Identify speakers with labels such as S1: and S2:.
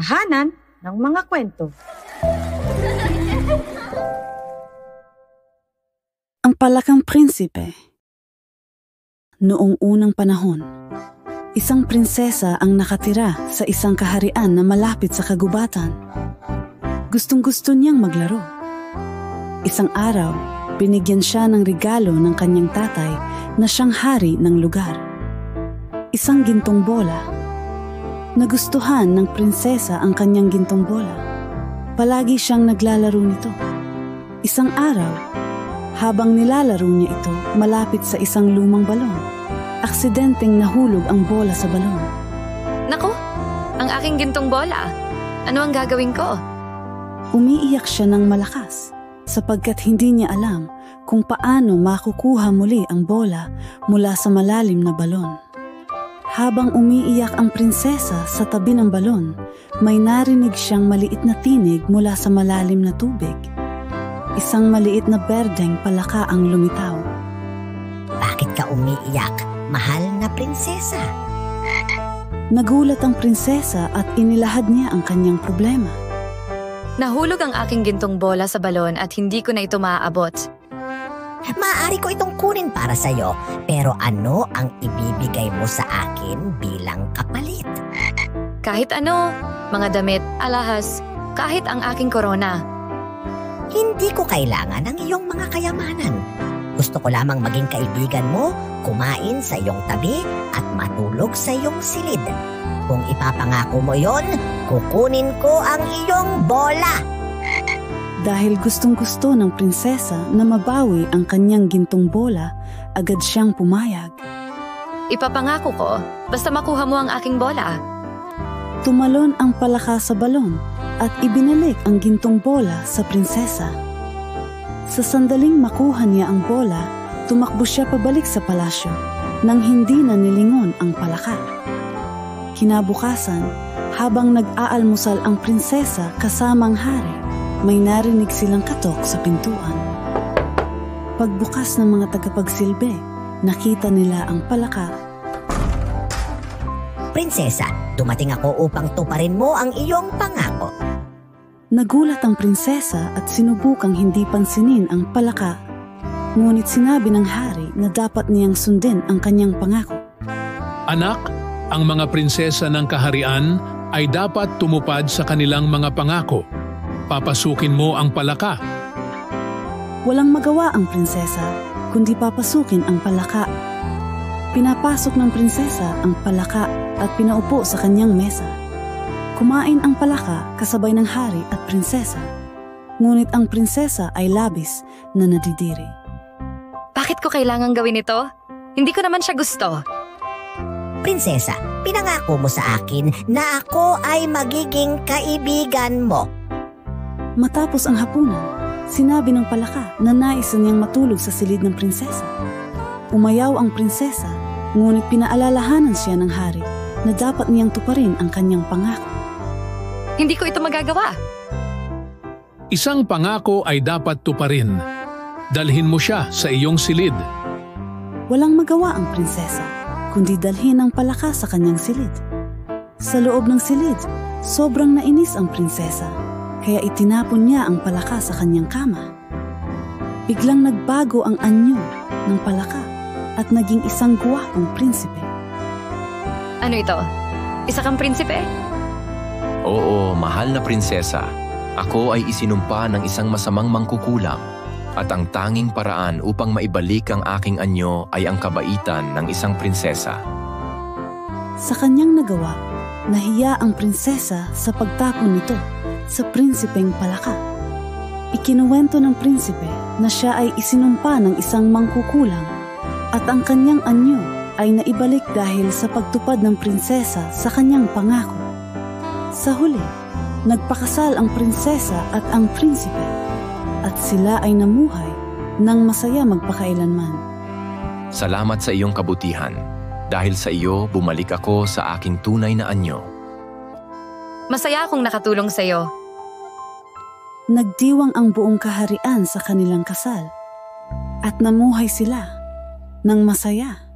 S1: Tahanan ng mga kwento.
S2: Ang Palakang Prinsipe. Noong unang panahon, isang prinsesa ang nakatira sa isang kaharian na malapit sa kagubatan. Gustong-gusto niyang maglaro. Isang araw, binigyan siya ng regalo ng kanyang tatay na siyang hari ng lugar. Isang gintong bola. Nagustuhan ng prinsesa ang kanyang gintong bola. Palagi siyang naglalaro nito. Isang araw, habang nilalaro niya ito malapit sa isang lumang balon, aksidenteng nahulog ang bola sa balon.
S3: Naku, ang aking gintong bola. Ano ang gagawin ko?
S2: Umiiyak siya ng malakas sapagkat hindi niya alam kung paano makukuha muli ang bola mula sa malalim na balon. Habang umiiyak ang prinsesa sa tabi ng balon, may narinig siyang maliit na tinig mula sa malalim na tubig. Isang maliit na berdeng palaka ang lumitaw.
S4: Bakit ka umiiyak, mahal na prinsesa?
S2: Nagulat ang prinsesa at inilahad niya ang kanyang problema.
S3: Nahulog ang aking gintong bola sa balon at hindi ko na ito maaabot.
S4: Maaari ko itong kunin para sa'yo, pero ano ang ibibigay mo sa akin bilang kapalit?
S3: Kahit ano, mga damit, alahas, kahit ang aking korona.
S4: Hindi ko kailangan ng iyong mga kayamanan. Gusto ko lamang maging kaibigan mo, kumain sa iyong tabi at matulog sa iyong silid. Kung ipapangako mo yon, kukunin ko ang iyong bola.
S2: Dahil gustong-gusto ng prinsesa na mabawi ang kanyang gintong bola, agad siyang pumayag.
S3: Ipapangako ko, basta makuha mo ang aking bola.
S2: Tumalon ang palaka sa balon at ibinalik ang gintong bola sa prinsesa. Sa sandaling makuha niya ang bola, tumakbo siya pabalik sa palasyo nang hindi na nilingon ang palaka. Kinabukasan, habang nag-aalmusal ang prinsesa kasamang hari, may narinig silang katok sa pintuan. Pagbukas ng mga tagapagsilbi, nakita nila ang palaka.
S4: Prinsesa, dumating ako upang tuparin mo ang iyong pangako.
S2: Nagulat ang prinsesa at sinubukang hindi pansinin ang palaka. Ngunit sinabi ng hari na dapat niyang sundin ang kanyang pangako.
S5: Anak, ang mga prinsesa ng kaharian ay dapat tumupad sa kanilang mga pangako. Papasukin mo ang palaka.
S2: Walang magawa ang prinsesa, kundi papasukin ang palaka. Pinapasok ng prinsesa ang palaka at pinaupo sa kanyang mesa. Kumain ang palaka kasabay ng hari at prinsesa. Ngunit ang prinsesa ay labis na nadidiri.
S3: Bakit ko kailangang gawin ito? Hindi ko naman siya gusto.
S4: Prinsesa, pinangako mo sa akin na ako ay magiging kaibigan mo.
S2: Matapos ang hapunan, sinabi ng palaka na nais niyang matulog sa silid ng prinsesa. Umayaw ang prinsesa, ngunit pinaalalahanan siya ng hari na dapat niyang tuparin ang kanyang pangako.
S3: Hindi ko ito magagawa.
S5: Isang pangako ay dapat tuparin. Dalhin mo siya sa iyong silid.
S2: Walang magawa ang prinsesa, kundi dalhin ang palaka sa kanyang silid. Sa loob ng silid, sobrang nainis ang prinsesa. Kaya itinapon niya ang palaka sa kanyang kama. Biglang nagbago ang anyo ng palaka at naging isang guwapong prinsipe.
S3: Ano ito? Isa kang prinsipe?
S6: Oo, mahal na prinsesa. Ako ay isinumpa ng isang masamang mangkukulam at ang tanging paraan upang maibalik ang aking anyo ay ang kabaitan ng isang prinsesa.
S2: Sa kanyang nagawa, nahiya ang prinsesa sa pagtapon nito sa prinsipeng palaka. Ikinuwento ng prinsipe na siya ay isinumpa ng isang mangkukulam at ang kanyang anyo ay naibalik dahil sa pagtupad ng prinsesa sa kanyang pangako. Sa huli, nagpakasal ang prinsesa at ang prinsipe at sila ay namuhay nang masaya magpakailanman.
S6: Salamat sa iyong kabutihan. Dahil sa iyo, bumalik ako sa aking tunay na anyo.
S3: Masaya akong nakatulong sa iyo.
S2: Nagdiwang ang buong kaharian sa kanilang kasal at namuhay sila ng masaya.